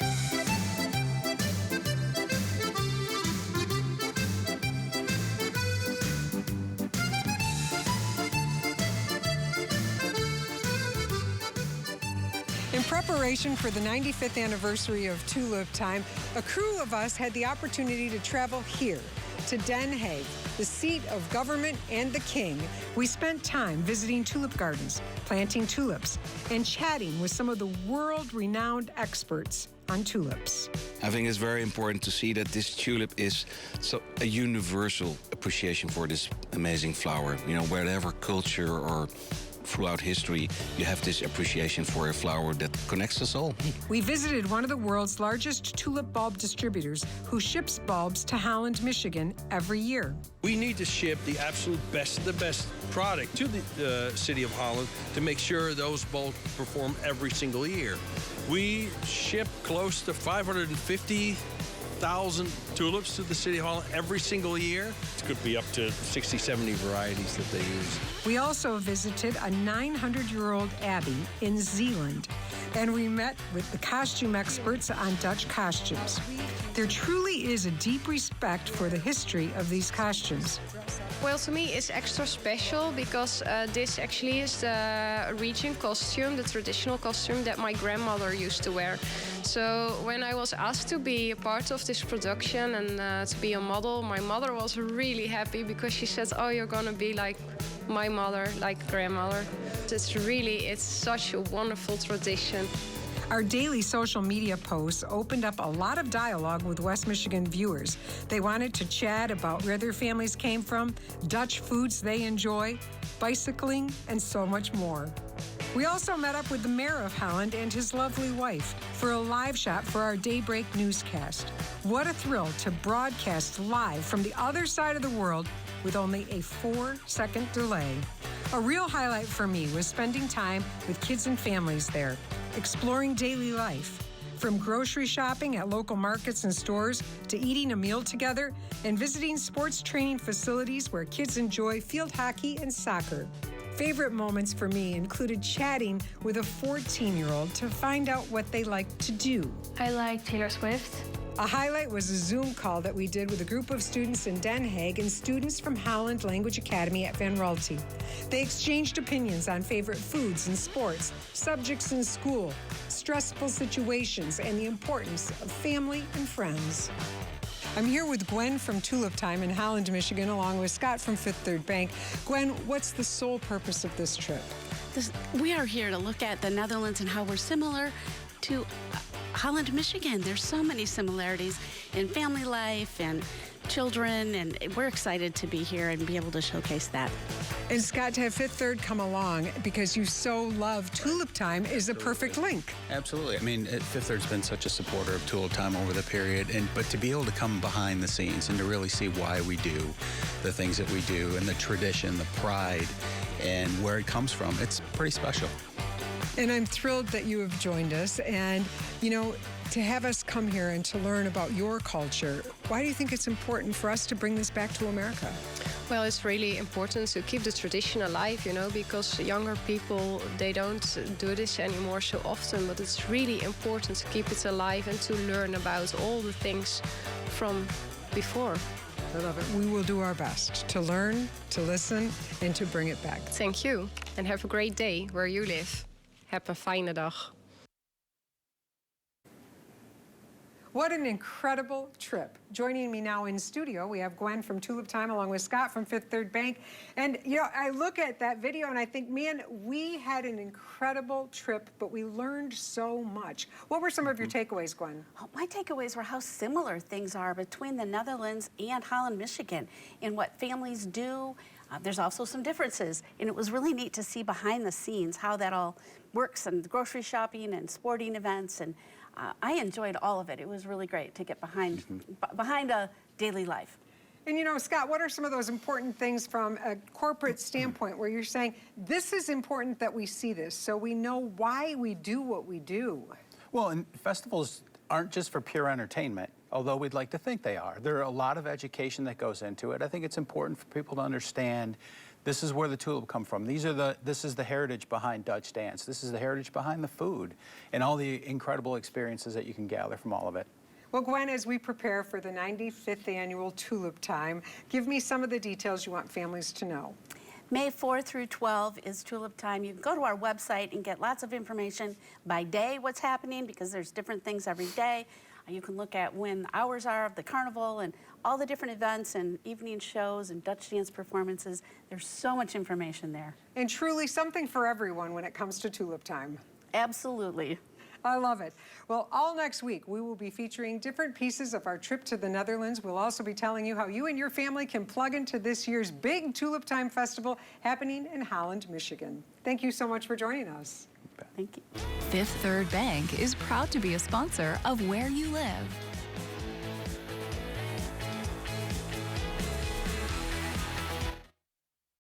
In preparation for the 95th anniversary of Tulip Time, a crew of us had the opportunity to travel here to Den Haag, the seat of government and the king. We spent time visiting tulip gardens, planting tulips, and chatting with some of the world-renowned experts on tulips. I think it's very important to see that this tulip is a universal appreciation for this amazing flower. You know, wherever culture or throughout history, you have this appreciation for a flower that connects us all. We visited one of the world's largest tulip bulb distributors who ships bulbs to Holland, Michigan every year. We need to ship the absolute best, the best product to the city of Holland to make sure those bulbs perform every single year. We ship close to 550,000 tulips to the city of Holland every single year. It could be up to 60, 70 varieties that they use. We also visited a 900-year-old abbey in Zealand, and we met with the costume experts on Dutch costumes. There truly is a deep respect for the history of these costumes. Well, to me, it's extra special because this actually is the region costume, the traditional costume that my grandmother used to wear. So when I was asked to be a part of this production and to be a model, my mother was really happy because she said, "Oh, you're gonna be like my mother, like grandmother." It's such a wonderful tradition. Our daily social media posts opened up a lot of dialogue with West Michigan viewers. They wanted to chat about where their families came from, Dutch foods they enjoy, bicycling, and so much more. We also met up with the mayor of Holland and his lovely wife for a live shot for our Daybreak newscast. What a thrill to broadcast live from the other side of the world with only a 4-second delay. A real highlight for me was spending time with kids and families there, exploring daily life, from grocery shopping at local markets and stores to eating a meal together and visiting sports training facilities where kids enjoy field hockey and soccer. Favorite moments for me included chatting with a 14-year-old to find out what they like to do. I like Taylor Swift. A highlight was a Zoom call that we did with a group of students in Den Haag and students from Holland Language Academy at Van Rolte. They exchanged opinions on favorite foods and sports, subjects in school, stressful situations, and the importance of family and friends. I'm here with Gwen from Tulip Time in Holland, Michigan, along with Scott from Fifth Third Bank. Gwen, what's the sole purpose of this trip? We are here to look at the Netherlands and how we're similar to Holland, Michigan. There's so many similarities in family life and children, and we're excited to be here and be able to showcase that. And Scott, to have Fifth Third come along because you so love Tulip Time is a perfect link. Absolutely. I mean, Fifth Third's been such a supporter of Tulip Time over the period, but to be able to come behind the scenes and to really see why we do the things that we do and the tradition, the pride, and where it comes from, it's pretty special. And I'm thrilled that you have joined us. And, you know, to have us come here and to learn about your culture, why do you think it's important for us to bring this back to America? Well, it's really important to keep the tradition alive, you know, because younger people, they don't do this anymore so often, but it's really important to keep it alive and to learn about all the things from before. I love it. We will do our best to learn, to listen, and to bring it back. Thank you, and have a great day where you live. Heb een fijne dag. What an incredible trip. Joining me now in studio, we have Gwen from Tulip Time along with Scott from Fifth Third Bank. And, you know, I look at that video and I think, man, we had an incredible trip, but we learned so much. What were some of your takeaways, Gwen? Well, my takeaways were how similar things are between the Netherlands and Holland, Michigan, in what families do. There's also some differences, and it was really neat to see behind the scenes how that all works, and grocery shopping and sporting events, and I enjoyed all of it. It was really great to get behind a daily life. And you know, Scott, what are some of those important things from a corporate standpoint where you're saying, this is important that we see this so we know why we do what we do? Well, and festivals aren't just for pure entertainment, although we'd like to think they are. There are a lot of education that goes into it. I think it's important for people to understand This is where the tulip come from. This is the heritage behind Dutch dance. This is the heritage behind the food and all the incredible experiences that you can gather from all of it. Well, Gwen, as we prepare for the 95th annual Tulip Time, give me some of the details you want families to know. May 4 through 12 is Tulip Time. You can go to our website and get lots of information by day, what's happening, because there's different things every day. You can look at when the hours are of the carnival and all the different events and evening shows and Dutch dance performances. There's so much information there. And truly something for everyone when it comes to Tulip Time. Absolutely. I love it. Well, all next week, we will be featuring different pieces of our trip to the Netherlands. We'll also be telling you how you and your family can plug into this year's big Tulip Time Festival happening in Holland, Michigan. Thank you so much for joining us. Thank you. Fifth Third Bank is proud to be a sponsor of Where You Live.